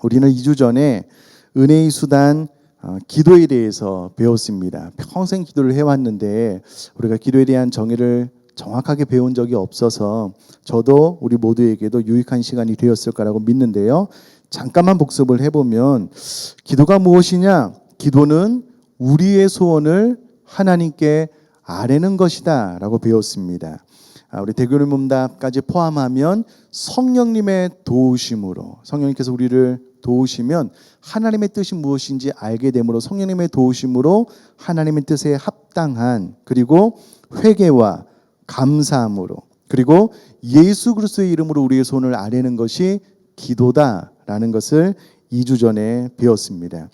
우리는 2주 전에 은혜의 수단 기도에 대해서 배웠습니다. 평생 기도를 해왔는데 우리가 기도에 대한 정의를 정확하게 배운 적이 없어서 저도 우리 모두에게도 유익한 시간이 되었을 거라고 믿는데요. 잠깐만 복습을 해보면 기도가 무엇이냐? 기도는 우리의 소원을 하나님께 아뢰는 것이다 라고 배웠습니다. 우리 대교리 문답까지 포함하면 성령님의 도우심으로, 성령님께서 우리를 도우시면 하나님의 뜻이 무엇인지 알게 되므로 성령님의 도우심으로 하나님의 뜻에 합당한, 그리고 회개와 감사함으로, 그리고 예수 그리스도의 이름으로 우리의 소원을 아뢰는 것이 기도다라는 것을 2주 전에 배웠습니다.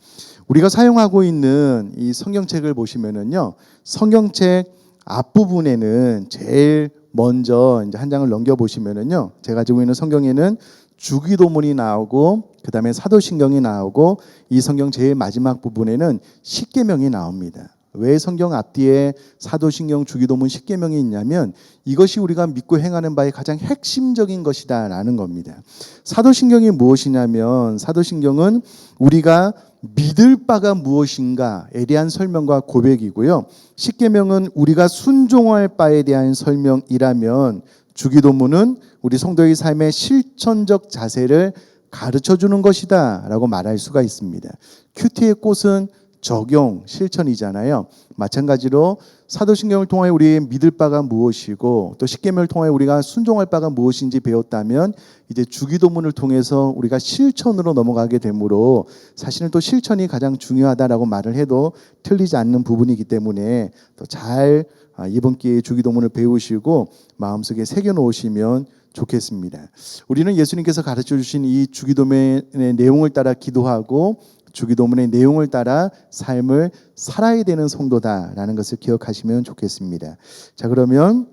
우리가 사용하고 있는 이 성경책을 보시면은요, 성경책 앞부분에는 제일 먼저 이제 한 장을 넘겨 보시면은요, 제가 가지고 있는 성경에는 주기도문이 나오고 그 다음에 사도신경이 나오고 이 성경 제일 마지막 부분에는 십계명이 나옵니다. 왜 성경 앞뒤에 사도신경, 주기도문, 십계명이 있냐면 이것이 우리가 믿고 행하는 바의 가장 핵심적인 것이다 라는 겁니다. 사도신경이 무엇이냐면 사도신경은 우리가 믿을 바가 무엇인가에 대한 설명과 고백이고요. 십계명은 우리가 순종할 바에 대한 설명이라면 주기도문은 우리 성도의 삶의 실천적 자세를 가르쳐주는 것이다 라고 말할 수가 있습니다. 큐티의 꽃은 적용, 실천이잖아요. 마찬가지로 사도신경을 통해 우리의 믿을 바가 무엇이고 또 십계명을 통해 우리가 순종할 바가 무엇인지 배웠다면 이제 주기도문을 통해서 우리가 실천으로 넘어가게 되므로 사실은 또 실천이 가장 중요하다라고 말을 해도 틀리지 않는 부분이기 때문에 더 잘 이번 기회에 주기도문을 배우시고 마음속에 새겨놓으시면 좋겠습니다. 우리는 예수님께서 가르쳐 주신 이 주기도문의 내용을 따라 기도하고 주기도문의 내용을 따라 삶을 살아야 되는 성도다라는 것을 기억하시면 좋겠습니다. 자, 그러면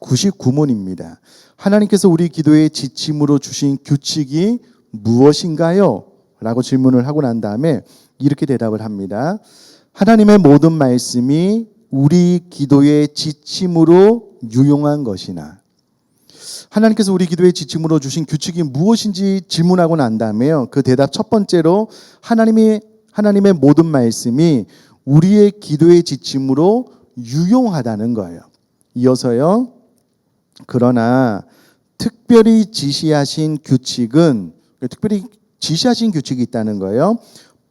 99문입니다. 하나님께서 우리 기도의 지침으로 주신 규칙이 무엇인가요? 라고 질문을 하고 난 다음에 이렇게 대답을 합니다. 하나님의 모든 말씀이 우리 기도의 지침으로 유용한 것이나, 하나님께서 우리 기도의 지침으로 주신 규칙이 무엇인지 질문하고 난 다음에요, 그 대답 첫 번째로 하나님의 모든 말씀이 우리의 기도의 지침으로 유용하다는 거예요. 이어서요, 그러나 특별히 지시하신 규칙이 있다는 거예요.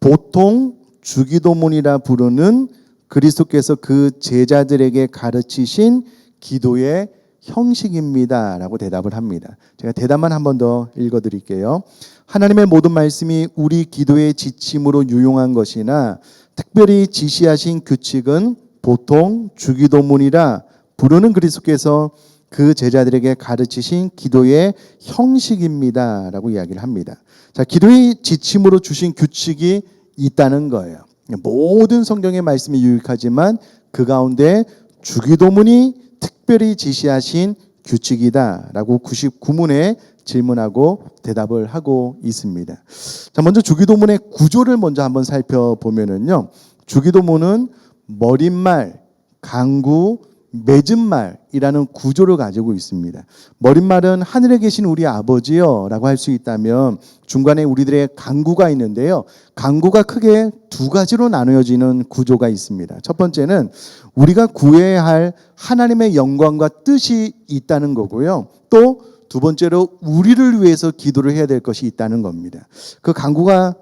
보통 주기도문이라 부르는 그리스도께서 그 제자들에게 가르치신 기도의 형식입니다 라고 대답을 합니다. 제가 대답만 한 번 더 읽어드릴게요. 하나님의 모든 말씀이 우리 기도의 지침으로 유용한 것이나 특별히 지시하신 규칙은 보통 주기도문이라 부르는 그리스도께서 그 제자들에게 가르치신 기도의 형식입니다 라고 이야기를 합니다. 자, 기도의 지침으로 주신 규칙이 있다는 거예요. 모든 성경의 말씀이 유익하지만 그 가운데 주기도문이 특별히 지시하신 규칙이다라고 99문에 질문하고 대답을 하고 있습니다. 자, 먼저 주기도문의 구조를 먼저 한번 살펴보면은요, 주기도문은 머릿말, 강구, 맺은말이라는 구조를 가지고 있습니다. 머릿말은 하늘에 계신 우리 아버지요 라고 할 수 있다면 중간에 우리들의 강구가 있는데요, 강구가 크게 두 가지로 나누어지는 구조가 있습니다. 첫 번째는 우리가 구해야 할 하나님의 영광과 뜻이 있다는 거고요, 또 두 번째로 우리를 위해서 기도를 해야 될 것이 있다는 겁니다. 그 강구가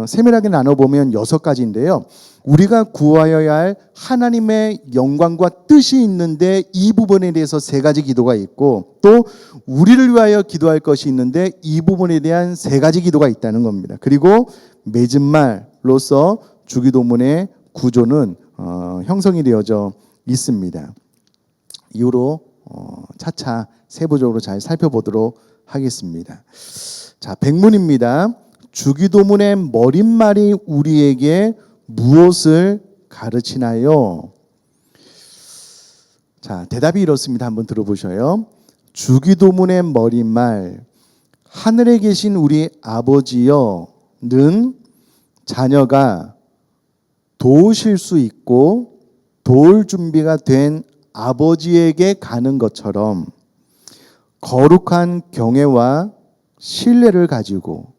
세밀하게 나눠보면 6가지인데요. 우리가 구하여야 할 하나님의 영광과 뜻이 있는데 이 부분에 대해서 3가지 기도가 있고, 또 우리를 위하여 기도할 것이 있는데 이 부분에 대한 3가지 기도가 있다는 겁니다. 그리고 맺은말로서 주기도문의 구조는 형성이 되어져 있습니다. 이후로 차차 세부적으로 잘 살펴보도록 하겠습니다. 자, 100문입니다. 주기도문의 머릿말이 우리에게 무엇을 가르치나요? 자, 대답이 이렇습니다. 한번 들어보셔요. 주기도문의 머릿말, 하늘에 계신 우리 아버지여는 자녀가 도우실 수 있고 도울 준비가 된 아버지에게 가는 것처럼 거룩한 경외와 신뢰를 가지고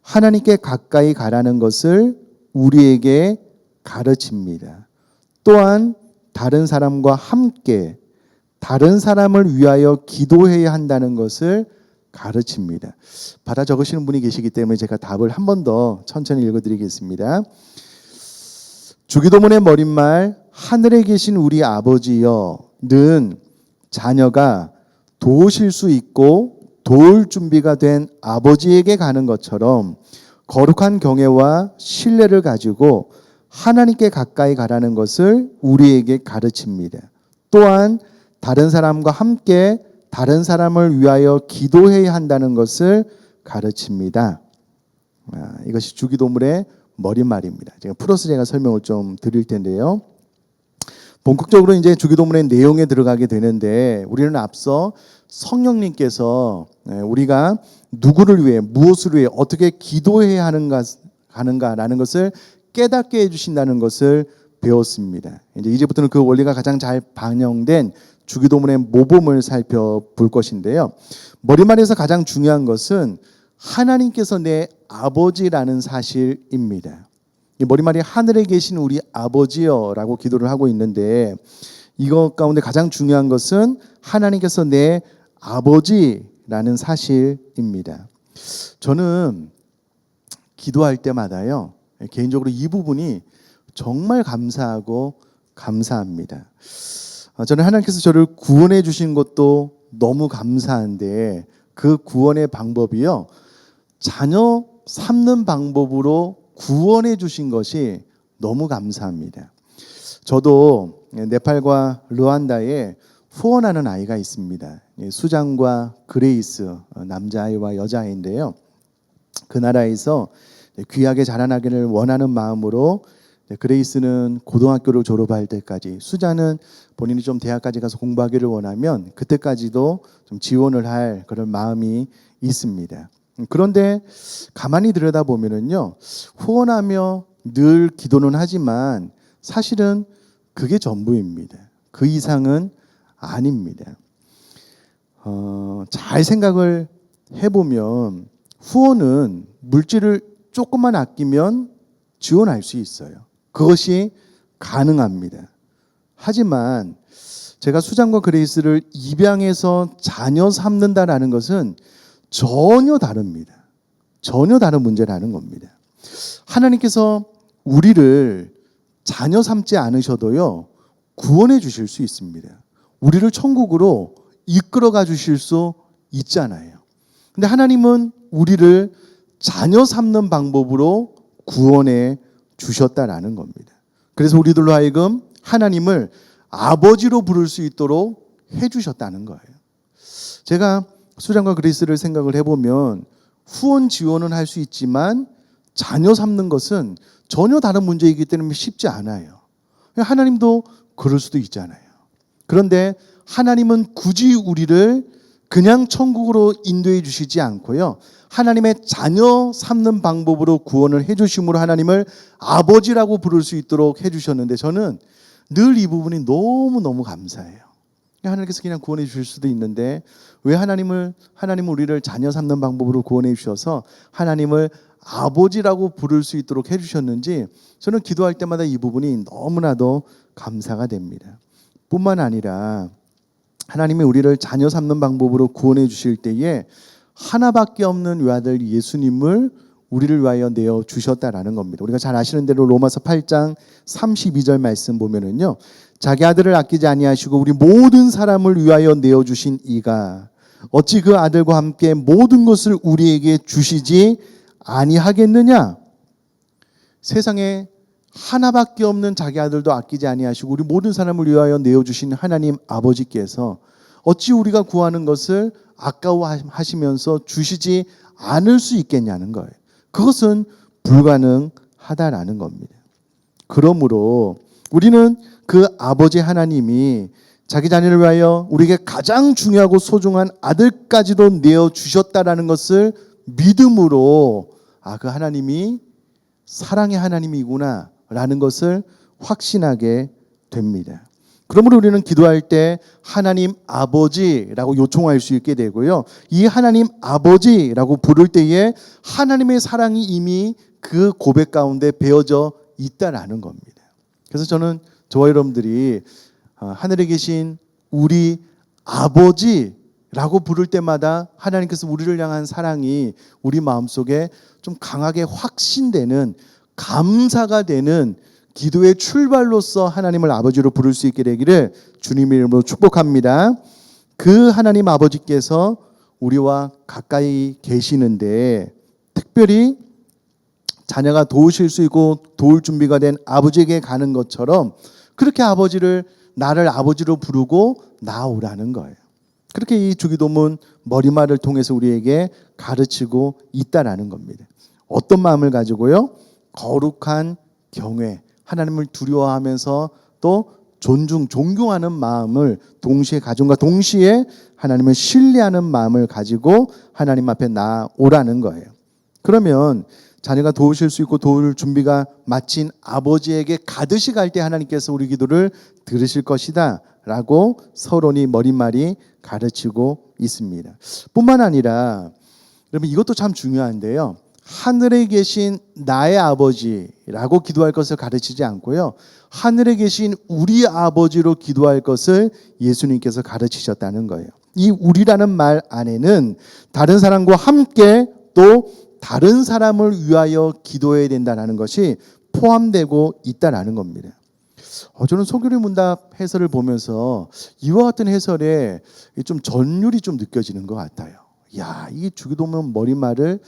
하나님께 가까이 가라는 것을 우리에게 가르칩니다. 또한 다른 사람과 함께 다른 사람을 위하여 기도해야 한다는 것을 가르칩니다. 받아 적으시는 분이 계시기 때문에 제가 답을 한 번 더 천천히 읽어드리겠습니다. 주기도문의 머릿말 하늘에 계신 우리 아버지여는 자녀가 도우실 수 있고 도울 준비가 된 아버지에게 가는 것처럼 거룩한 경외와 신뢰를 가지고 하나님께 가까이 가라는 것을 우리에게 가르칩니다. 또한 다른 사람과 함께 다른 사람을 위하여 기도해야 한다는 것을 가르칩니다. 이것이 주기도문의 머릿말입니다. 제가 설명을 좀 드릴 텐데요. 본격적으로 이제 주기도문의 내용에 들어가게 되는데 우리는 앞서 성령님께서 우리가 누구를 위해 무엇을 위해 어떻게 기도해야 하는가라는 것을 깨닫게 해주신다는 것을 배웠습니다. 이제부터는 그 원리가 가장 잘 반영된 주기도문의 모범을 살펴볼 것인데요. 머릿말에서 가장 중요한 것은 하나님께서 내 아버지라는 사실입니다. 이 머릿말이 하늘에 계신 우리 아버지여라고 기도를 하고 있는데 이것 가운데 가장 중요한 것은 하나님께서 내 아버지라는 사실입니다. 저는 기도할 때마다요, 개인적으로 이 부분이 정말 감사하고 감사합니다. 저는 하나님께서 저를 구원해 주신 것도 너무 감사한데 그 구원의 방법이요, 자녀 삼는 방법으로 구원해 주신 것이 너무 감사합니다. 저도 네팔과 르완다에 후원하는 아이가 있습니다. 수장과 그레이스, 남자아이와 여자아이인데요. 그 나라에서 귀하게 자라나기를 원하는 마음으로 그레이스는 고등학교를 졸업할 때까지, 수자는 본인이 좀 대학까지 가서 공부하기를 원하면 그때까지도 좀 지원을 할 그런 마음이 있습니다. 그런데 가만히 들여다보면은요, 후원하며 늘 기도는 하지만 사실은 그게 전부입니다. 그 이상은 아닙니다. 잘 생각을 해보면 후원은 물질을 조금만 아끼면 지원할 수 있어요. 그것이 가능합니다. 하지만 제가 수장과 그레이스를 입양해서 자녀 삼는다라는 것은 전혀 다릅니다. 전혀 다른 문제라는 겁니다. 하나님께서 우리를 자녀 삼지 않으셔도요, 구원해 주실 수 있습니다. 우리를 천국으로 이끌어가 주실 수 있잖아요. 근데 하나님은 우리를 자녀 삼는 방법으로 구원해 주셨다라는 겁니다. 그래서 우리들로 하여금 하나님을 아버지로 부를 수 있도록 해 주셨다는 거예요. 제가 수장과 그레이스를 생각을 해보면 후원 지원은 할 수 있지만 자녀 삼는 것은 전혀 다른 문제이기 때문에 쉽지 않아요. 하나님도 그럴 수도 있잖아요. 그런데 하나님은 굳이 우리를 그냥 천국으로 인도해 주시지 않고요, 하나님의 자녀 삼는 방법으로 구원을 해 주심으로 하나님을 아버지라고 부를 수 있도록 해 주셨는데 저는 늘 이 부분이 너무너무 감사해요. 하나님께서 그냥 구원해 주실 수도 있는데 왜 하나님은 우리를 자녀 삼는 방법으로 구원해 주셔서 하나님을 아버지라고 부를 수 있도록 해 주셨는지 저는 기도할 때마다 이 부분이 너무나도 감사가 됩니다. 뿐만 아니라 하나님이 우리를 자녀 삼는 방법으로 구원해 주실 때에 하나밖에 없는 외아들 예수님을 우리를 위하여 내어 주셨다라는 겁니다. 우리가 잘 아시는 대로 로마서 8장 32절 말씀 보면은요, 자기 아들을 아끼지 아니하시고 우리 모든 사람을 위하여 내어 주신 이가 어찌 그 아들과 함께 모든 것을 우리에게 주시지 아니하겠느냐. 세상에 하나밖에 없는 자기 아들도 아끼지 아니하시고 우리 모든 사람을 위하여 내어 주신 하나님 아버지께서 어찌 우리가 구하는 것을 아까워하시면서 주시지 않을 수 있겠냐는 거예요. 그것은 불가능하다라는 겁니다. 그러므로 우리는 그 아버지 하나님이 자기 자녀를 위하여 우리에게 가장 중요하고 소중한 아들까지도 내어주셨다라는 것을 믿음으로 그 하나님이 사랑의 하나님이구나 라는 것을 확신하게 됩니다. 그러므로 우리는 기도할 때 하나님 아버지라고 요청할 수 있게 되고요. 이 하나님 아버지라고 부를 때에 하나님의 사랑이 이미 그 고백 가운데 배어져 있다라는 겁니다. 그래서 저는 저와 여러분들이 하늘에 계신 우리 아버지라고 부를 때마다 하나님께서 우리를 향한 사랑이 우리 마음속에 좀 강하게 확신되는, 감사가 되는 기도의 출발로서 하나님을 아버지로 부를 수 있게 되기를 주님의 이름으로 축복합니다. 그 하나님 아버지께서 우리와 가까이 계시는데 특별히 자녀가 도우실 수 있고 도울 준비가 된 아버지에게 가는 것처럼 그렇게 나를 아버지로 부르고 나오라는 거예요. 그렇게 이 주기도문 머리말을 통해서 우리에게 가르치고 있다라는 겁니다. 어떤 마음을 가지고요? 거룩한 경외, 하나님을 두려워하면서 또 존경하는 마음을 동시에 가짐과 동시에 하나님을 신뢰하는 마음을 가지고 하나님 앞에 나오라는 거예요. 그러면 자녀가 도우실 수 있고 도울 준비가 마친 아버지에게 가듯이 갈 때 하나님께서 우리 기도를 들으실 것이다 라고 서론이 머릿말이 가르치고 있습니다. 뿐만 아니라 여러분 이것도 참 중요한데요. 하늘에 계신 나의 아버지라고 기도할 것을 가르치지 않고요. 하늘에 계신 우리 아버지로 기도할 것을 예수님께서 가르치셨다는 거예요. 이 우리라는 말 안에는 다른 사람과 함께 또 다른 사람을 위하여 기도해야 된다는 것이 포함되고 있다는 겁니다. 저는 소교리 문답 해설을 보면서 이와 같은 해설에 좀 전율이 좀 느껴지는 것 같아요. 이 주기도문 머릿말을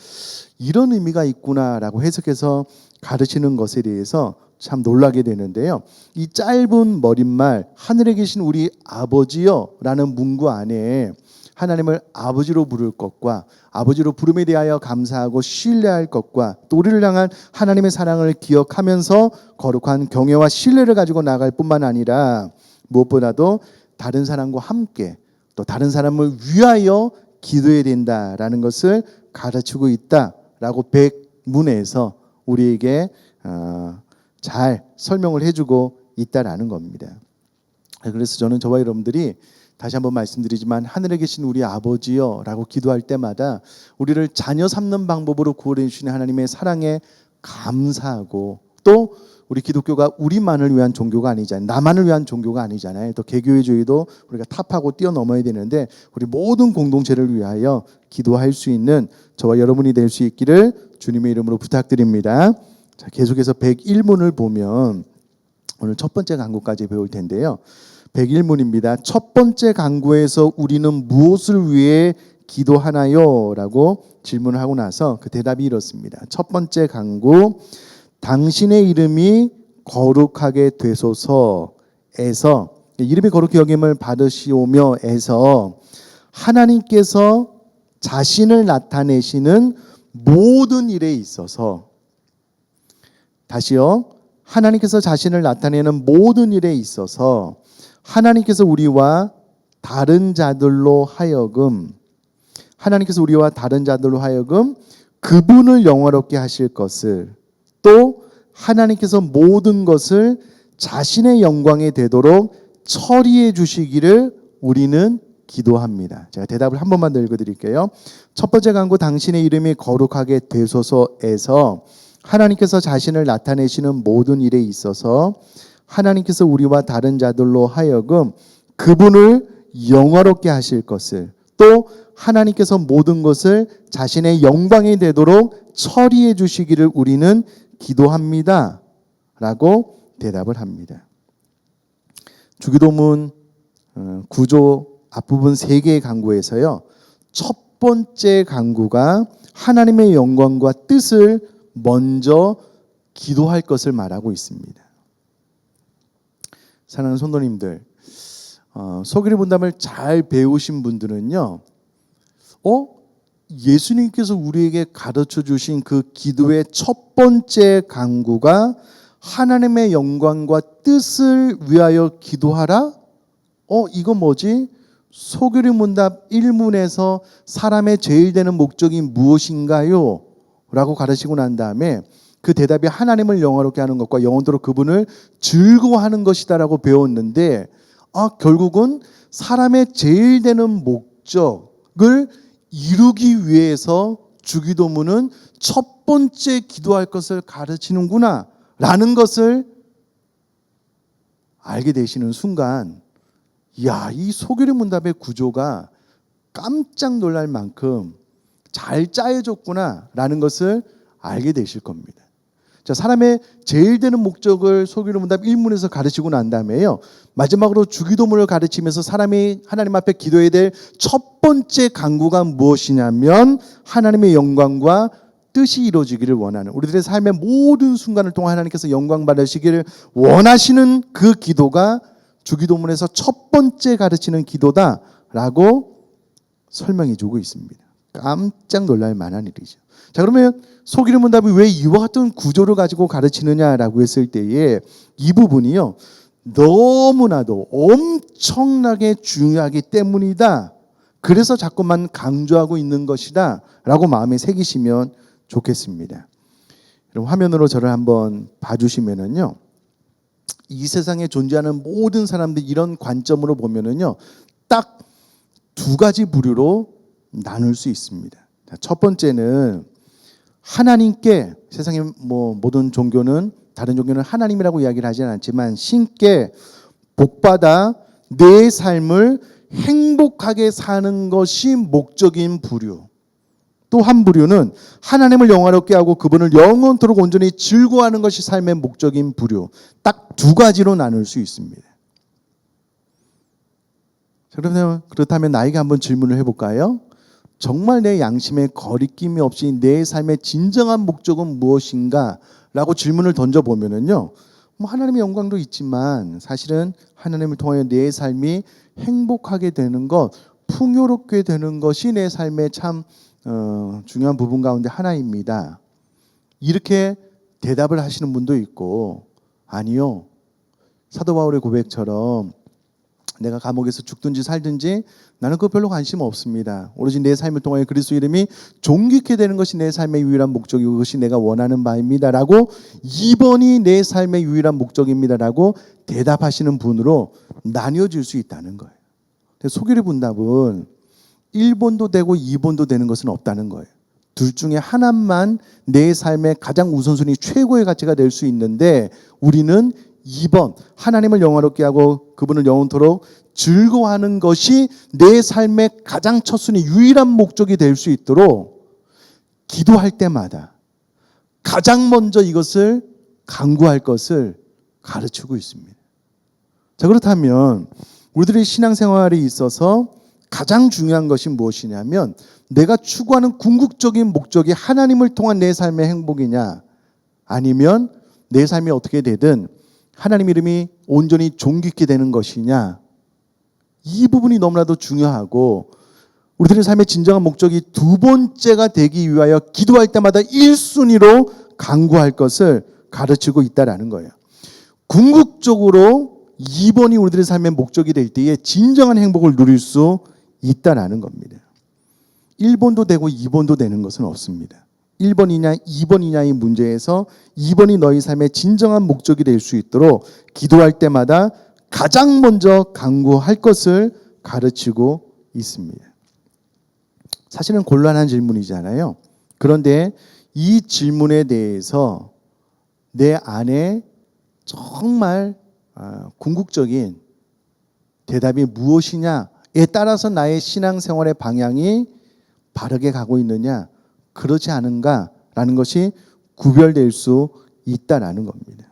이런 의미가 있구나라고 해석해서 가르치는 것에 대해서 참 놀라게 되는데요. 이 짧은 머릿말 하늘에 계신 우리 아버지여 라는 문구 안에 하나님을 아버지로 부를 것과 아버지로 부름에 대하여 감사하고 신뢰할 것과 또 우리를 향한 하나님의 사랑을 기억하면서 거룩한 경외와 신뢰를 가지고 나아갈 뿐만 아니라 무엇보다도 다른 사람과 함께 또 다른 사람을 위하여 기도해야 된다라는 것을 가르치고 있다라고 백문에서 우리에게 잘 설명을 해주고 있다라는 겁니다. 그래서 저는 저와 여러분들이 다시 한번 말씀드리지만 하늘에 계신 우리 아버지여 라고 기도할 때마다 우리를 자녀 삼는 방법으로 구원해 주시는 하나님의 사랑에 감사하고 또 우리 기독교가 우리만을 위한 종교가 아니잖아요. 나만을 위한 종교가 아니잖아요. 또 개교회주의도 우리가 타파하고 뛰어넘어야 되는데 우리 모든 공동체를 위하여 기도할 수 있는 저와 여러분이 될 수 있기를 주님의 이름으로 부탁드립니다. 자, 계속해서 101문을 보면 오늘 첫 번째 강구까지 배울 텐데요. 101문입니다. 첫 번째 강구에서 우리는 무엇을 위해 기도하나요? 라고 질문을 하고 나서 그 대답이 이렇습니다. 첫 번째 강구, 당신의 이름이 거룩하게 되소서에서 이름이 거룩히 여김을 받으시오며에서 하나님께서 자신을 나타내시는 모든 일에 있어서 다시요. 하나님께서 자신을 나타내는 모든 일에 있어서 하나님께서 우리와 다른 자들로 하여금 그분을 영화롭게 하실 것을 또 하나님께서 모든 것을 자신의 영광에 되도록 처리해 주시기를 우리는 기도합니다. 제가 대답을 한 번만 더 읽어드릴게요. 첫 번째 강구 당신의 이름이 거룩하게 되소서에서 하나님께서 자신을 나타내시는 모든 일에 있어서 하나님께서 우리와 다른 자들로 하여금 그분을 영화롭게 하실 것을 또 하나님께서 모든 것을 자신의 영광이 되도록 처리해 주시기를 우리는 기도합니다 라고 대답을 합니다. 주기도문 구조 앞부분 3개의 강구에서요. 첫 번째 강구가 하나님의 영광과 뜻을 먼저 기도할 것을 말하고 있습니다. 사랑하는 성도님들, 소개를 본다면 잘 배우신 분들은요, 예수님께서 우리에게 가르쳐 주신 그 기도의 첫 번째 강구가 하나님의 영광과 뜻을 위하여 기도하라? 이거 뭐지? 소교리 문답 1문에서 사람의 제일 되는 목적이 무엇인가요? 라고 가르치고 난 다음에 그 대답이 하나님을 영화롭게 하는 것과 영원토록 그분을 즐거워하는 것이다 라고 배웠는데 결국은 사람의 제일 되는 목적을 이루기 위해서 주기도문은 첫 번째 기도할 것을 가르치는구나 라는 것을 알게 되시는 순간, 이 소규리 문답의 구조가 깜짝 놀랄 만큼 잘 짜여졌구나 라는 것을 알게 되실 겁니다. 자, 사람의 제일 되는 목적을 소규리 문답 1문에서 가르치고 난 다음에요, 마지막으로 주기도문을 가르치면서 사람이 하나님 앞에 기도해야 될 첫 번째 간구가 무엇이냐면 하나님의 영광과 뜻이 이루어지기를 원하는, 우리들의 삶의 모든 순간을 통해 하나님께서 영광 받으시기를 원하시는 그 기도가 주기도문에서 첫 번째 가르치는 기도다라고 설명해 주고 있습니다. 깜짝 놀랄 만한 일이죠. 자, 그러면 소규리 문답이 왜 이와 같은 구조를 가지고 가르치느냐라고 했을 때에 이 부분이요, 너무나도 엄청나게 중요하기 때문이다. 그래서 자꾸만 강조하고 있는 것이다 라고 마음에 새기시면 좋겠습니다. 여러분, 화면으로 저를 한번 봐주시면은요, 이 세상에 존재하는 모든 사람들이 이런 관점으로 보면은요, 딱 두 가지 부류로 나눌 수 있습니다. 자, 첫 번째는 하나님께, 세상의 모든 종교는, 다른 종교는 하나님이라고 이야기를 하지는 않지만 신께 복받아 내 삶을 행복하게 사는 것이 목적인 부류. 또 한 부류는 하나님을 영화롭게 하고 그분을 영원토록 온전히 즐거워하는 것이 삶의 목적인 부류. 딱 두 가지로 나눌 수 있습니다. 자, 그렇다면 나에게 한번 질문을 해볼까요? 정말 내 양심에 거리낌이 없이 내 삶의 진정한 목적은 무엇인가? 라고 질문을 던져보면은요, 하나님의 영광도 있지만 사실은 하나님을 통하여 내 삶이 행복하게 되는 것, 풍요롭게 되는 것이 내 삶의 참 중요한 부분 가운데 하나입니다. 이렇게 대답을 하시는 분도 있고, 아니요, 사도 바울의 고백처럼 내가 감옥에서 죽든지 살든지 나는 그거 별로 관심 없습니다. 오로지 내 삶을 통하여 그리스도 이름이 존귀케 되는 것이 내 삶의 유일한 목적이고 그것이 내가 원하는 바입니다 라고, 2번이 내 삶의 유일한 목적입니다 라고 대답하시는 분으로 나뉘어질 수 있다는 거예요. 소규리 문답은 1번도 되고 2번도 되는 것은 없다는 거예요. 둘 중에 하나만 내 삶의 가장 우선순위 최고의 가치가 될 수 있는데, 우리는 2번 하나님을 영화롭게 하고 그분을 영원토록 즐거워하는 것이 내 삶의 가장 첫순위 유일한 목적이 될 수 있도록 기도할 때마다 가장 먼저 이것을 강구할 것을 가르치고 있습니다. 자, 그렇다면 우리들의 신앙생활에 있어서 가장 중요한 것이 무엇이냐면, 내가 추구하는 궁극적인 목적이 하나님을 통한 내 삶의 행복이냐, 아니면 내 삶이 어떻게 되든 하나님 이름이 온전히 존귀케 되는 것이냐, 이 부분이 너무나도 중요하고, 우리들의 삶의 진정한 목적이 두 번째가 되기 위하여 기도할 때마다 1순위로 강구할 것을 가르치고 있다라는 거예요. 궁극적으로 2번이 우리들의 삶의 목적이 될 때에 진정한 행복을 누릴 수 있다라는 겁니다. 1번도 되고 2번도 되는 것은 없습니다. 1번이냐 2번이냐의 문제에서 2번이 너희 삶의 진정한 목적이 될 수 있도록 기도할 때마다 가장 먼저 강구할 것을 가르치고 있습니다. 사실은 곤란한 질문이잖아요. 그런데 이 질문에 대해서 내 안에 정말 궁극적인 대답이 무엇이냐에 따라서 나의 신앙생활의 방향이 바르게 가고 있느냐, 그렇지 않은가라는 것이 구별될 수 있다라는 겁니다.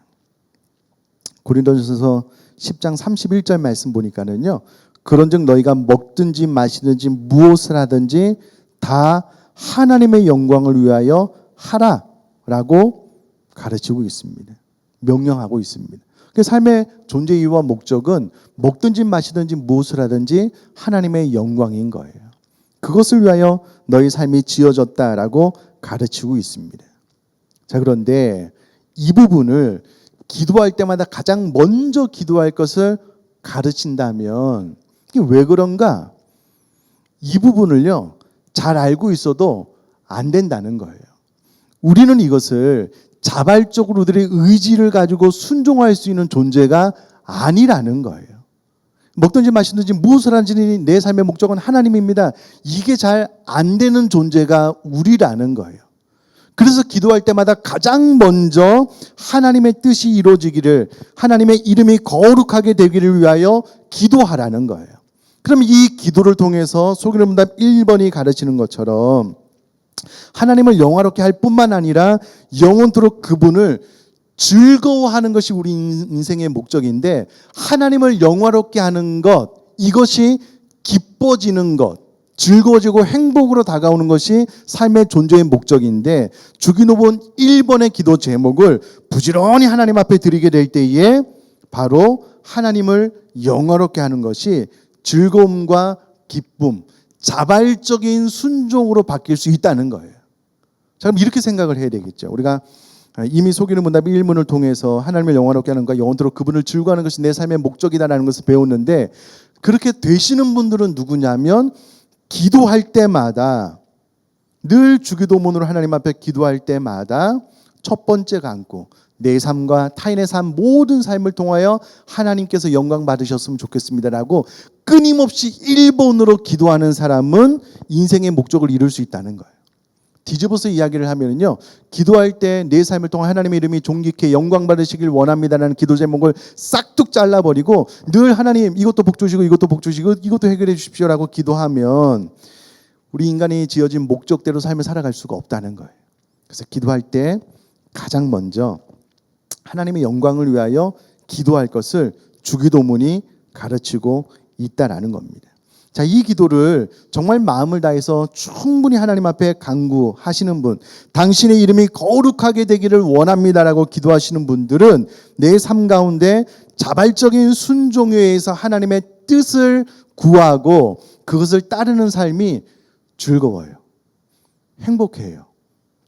고린도전서 10장 31절 말씀 보니까는요, 그런즉 너희가 먹든지 마시든지 무엇을 하든지 다 하나님의 영광을 위하여 하라라고 가르치고 있습니다. 명령하고 있습니다. 그 삶의 존재 이유와 목적은 먹든지 마시든지 무엇을 하든지 하나님의 영광인 거예요. 그것을 위하여 너희 삶이 지어졌다라고 가르치고 있습니다. 자, 그런데 이 부분을 기도할 때마다 가장 먼저 기도할 것을 가르친다면 이게 왜 그런가? 이 부분을요, 잘 알고 있어도 안 된다는 거예요. 우리는 이것을 자발적으로 우리의 의지를 가지고 순종할 수 있는 존재가 아니라는 거예요. 먹든지 마시든지 무엇을 하든지 내 삶의 목적은 하나님입니다. 이게 잘 안 되는 존재가 우리라는 거예요. 그래서 기도할 때마다 가장 먼저 하나님의 뜻이 이루어지기를, 하나님의 이름이 거룩하게 되기를 위하여 기도하라는 거예요. 그럼 이 기도를 통해서 소기는 문답 1번이 가르치는 것처럼 하나님을 영화롭게 할 뿐만 아니라 영원토록 그분을 즐거워하는 것이 우리 인생의 목적인데, 하나님을 영화롭게 하는 것, 이것이 기뻐지는 것, 즐거워지고 행복으로 다가오는 것이 삶의 존재의 목적인데, 주기도문 1번의 기도 제목을 부지런히 하나님 앞에 드리게 될 때에 바로 하나님을 영화롭게 하는 것이 즐거움과 기쁨, 자발적인 순종으로 바뀔 수 있다는 거예요. 자, 그럼 이렇게 생각을 해야 되겠죠. 우리가 이미 속이는 문답 1문을 통해서 하나님을 영화롭게 하는 것과 영원토록 그분을 즐거워하는 것이 내 삶의 목적이다라는 것을 배웠는데, 그렇게 되시는 분들은 누구냐면 기도할 때마다, 늘 주기도문으로 하나님 앞에 기도할 때마다 첫 번째 간구, 내 삶과 타인의 삶, 모든 삶을 통하여 하나님께서 영광 받으셨으면 좋겠습니다라고 끊임없이 1번으로 기도하는 사람은 인생의 목적을 이룰 수 있다는 거예요. 뒤집어서 이야기를 하면요, 기도할 때 내 삶을 통해 하나님의 이름이 존귀케 영광 받으시길 원합니다라는 기도 제목을 싹둑 잘라버리고 늘 하나님 이것도 복 주시고 이것도 복 주시고 이것도 해결해 주십시오라고 기도하면 우리 인간이 지어진 목적대로 삶을 살아갈 수가 없다는 거예요. 그래서 기도할 때 가장 먼저 하나님의 영광을 위하여 기도할 것을 주기도문이 가르치고 있다라는 겁니다. 자, 이 기도를 정말 마음을 다해서 충분히 하나님 앞에 간구하시는 분, 당신의 이름이 거룩하게 되기를 원합니다라고 기도하시는 분들은 내 삶 가운데 자발적인 순종에 의해서 하나님의 뜻을 구하고 그것을 따르는 삶이 즐거워요, 행복해요,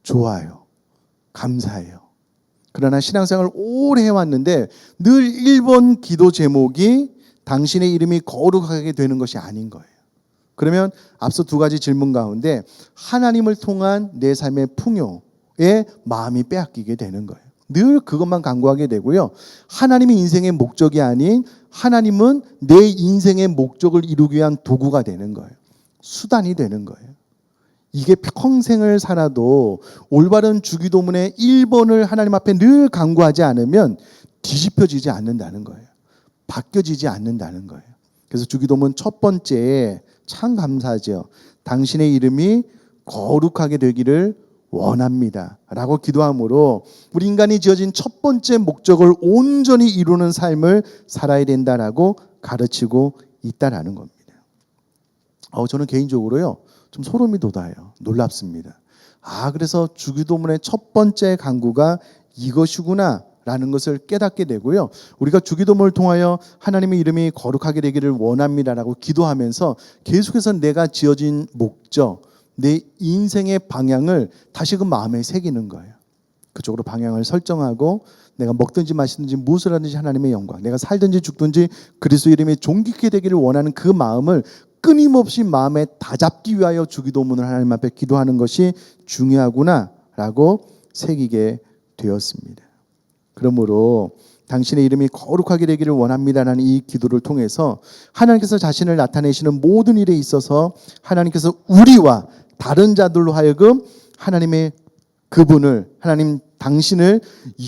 좋아요, 감사해요. 그러나 신앙생활을 오래 해왔는데 늘 1번 기도 제목이 당신의 이름이 거룩하게 되는 것이 아닌 거예요. 그러면 앞서 두 가지 질문 가운데 하나님을 통한 내 삶의 풍요에 마음이 빼앗기게 되는 거예요. 늘 그것만 간구하게 되고요. 하나님이 인생의 목적이 아닌 하나님은 내 인생의 목적을 이루기 위한 도구가 되는 거예요. 수단이 되는 거예요. 이게 평생을 살아도 올바른 주기도문의 1번을 하나님 앞에 늘 간구하지 않으면 뒤집혀지지 않는다는 거예요. 바뀌어지지 않는다는 거예요. 그래서 주기도문 첫 번째, 참 감사하죠. 당신의 이름이 거룩하게 되기를 원합니다 라고 기도함으로 우리 인간이 지어진 첫 번째 목적을 온전히 이루는 삶을 살아야 된다라고 가르치고 있다라는 겁니다. 저는 개인적으로요, 좀 소름이 돋아요. 놀랍습니다. 그래서 주기도문의 첫 번째 간구가 이것이구나 라는 것을 깨닫게 되고요. 우리가 주기도문을 통하여 하나님의 이름이 거룩하게 되기를 원합니다라고 기도하면서 계속해서 내가 지어진 목적, 내 인생의 방향을 다시금 마음에 새기는 거예요. 그쪽으로 방향을 설정하고 내가 먹든지 마시든지 무엇을 하든지 하나님의 영광, 내가 살든지 죽든지 그리스도 이름이 존귀케 되기를 원하는 그 마음을 끊임없이 마음에 다잡기 위하여 주기도문을 하나님 앞에 기도하는 것이 중요하구나라고 새기게 되었습니다. 그러므로 당신의 이름이 거룩하게 되기를 원합니다라는 이 기도를 통해서 하나님께서 자신을 나타내시는 모든 일에 있어서 하나님께서 우리와 다른 자들로 하여금 하나님의 그분을, 하나님 당신을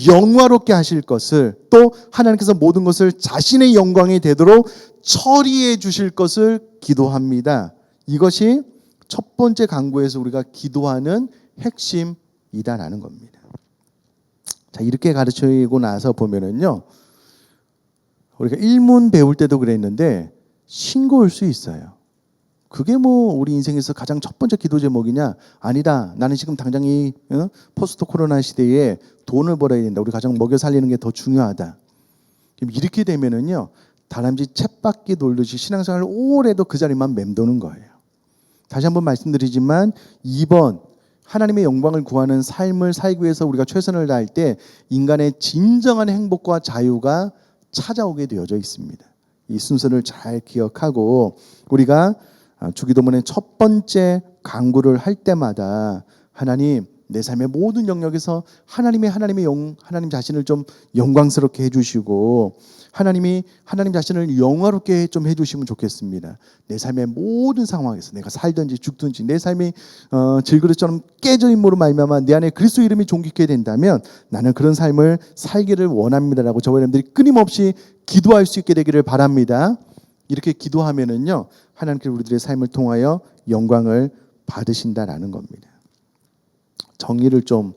영화롭게 하실 것을, 또 하나님께서 모든 것을 자신의 영광이 되도록 처리해 주실 것을 기도합니다. 이것이 첫 번째 간구에서 우리가 기도하는 핵심이다라는 겁니다. 자, 이렇게 가르치고 나서 보면은요, 우리가 일문 배울 때도 그랬는데 싱거울 수 있어요. 그게 뭐 우리 인생에서 가장 첫 번째 기도 제목이냐? 아니다. 나는 지금 당장 이 포스트 코로나 시대에 돈을 벌어야 된다. 우리 가정 먹여 살리는 게 더 중요하다. 이렇게 되면은요, 다람쥐 쳇바퀴 돌듯이 신앙생활을 오래도 그 자리만 맴도는 거예요. 다시 한번 말씀드리지만 2번, 하나님의 영광을 구하는 삶을 살기 위해서 우리가 최선을 다할 때 인간의 진정한 행복과 자유가 찾아오게 되어져 있습니다. 이 순서를 잘 기억하고 우리가 주기도문의 첫 번째 간구를 할 때마다 하나님, 내 삶의 모든 영역에서 하나님 자신을 좀 영광스럽게 해주시고 하나님 자신을 영화롭게 좀 해주시면 좋겠습니다. 내 삶의 모든 상황에서 내가 살든지 죽든지 내 삶이 질그릇처럼 깨져임으로 말미암아 내 안에 그리스도 이름이 존귀케 된다면 나는 그런 삶을 살기를 원합니다라고 저와 여러분들이 끊임없이 기도할 수 있게 되기를 바랍니다. 이렇게 기도하면은요 하나님께서 우리들의 삶을 통하여 영광을 받으신다라는 겁니다. 정리를 좀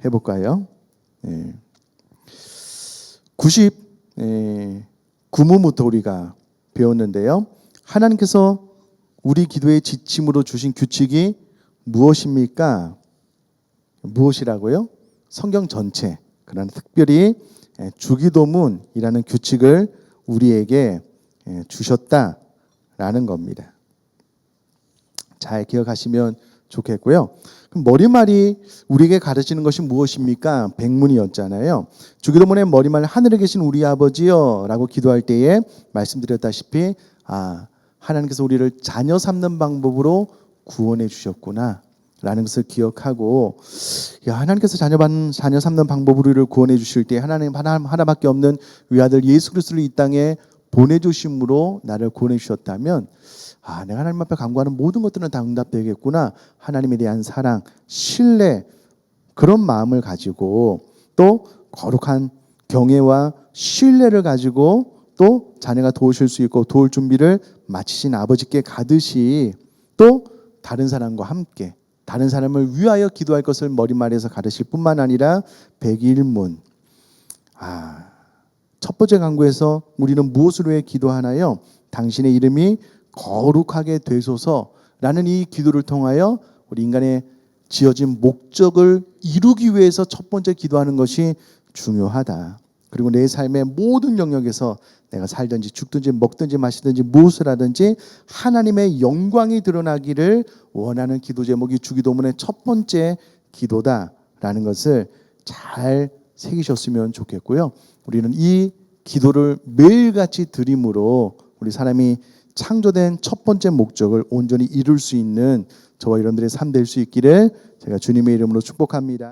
해볼까요? 99문부터 우리가 배웠는데요. 하나님께서 우리 기도의 지침으로 주신 규칙이 무엇입니까? 무엇이라고요? 성경 전체, 그러나 특별히 주기도문이라는 규칙을 우리에게 주셨다라는 겁니다. 잘 기억하시면 좋겠고요. 그럼 머리말이 우리에게 가르치는 것이 무엇입니까? 백문이었잖아요. 주기도문의 머리말 하늘에 계신 우리 아버지여 라고 기도할 때에 말씀드렸다시피 하나님께서 우리를 자녀 삼는 방법으로 구원해 주셨구나 라는 것을 기억하고 하나님께서 자녀 삼는 방법으로 우리를 구원해 주실 때 하나님 하나밖에 없는 외아들 예수 그리스도를 이 땅에 보내주심으로 나를 구원해 주셨다면 내가 하나님 앞에 간구하는 모든 것들은 다 응답되겠구나. 하나님에 대한 사랑, 신뢰 그런 마음을 가지고 또 거룩한 경외와 신뢰를 가지고 또 자녀가 도우실 수 있고 도울 준비를 마치신 아버지께 가듯이 또 다른 사람과 함께 다른 사람을 위하여 기도할 것을 머리말에서 가르칠 뿐만 아니라 백일문 첫 번째 간구에서 우리는 무엇을 위해 기도하나요? 당신의 이름이 거룩하게 되소서라는 이 기도를 통하여 우리 인간의 지어진 목적을 이루기 위해서 첫 번째 기도하는 것이 중요하다. 그리고 내 삶의 모든 영역에서 내가 살든지 죽든지 먹든지 마시든지 무엇을 하든지 하나님의 영광이 드러나기를 원하는 기도 제목이 주기도문의 첫 번째 기도다라는 것을 잘 새기셨으면 좋겠고요. 우리는 이 기도를 매일같이 드림으로 우리 사람이 창조된 첫 번째 목적을 온전히 이룰 수 있는 저와 여러분들의 삶 될 수 있기를 제가 주님의 이름으로 축복합니다.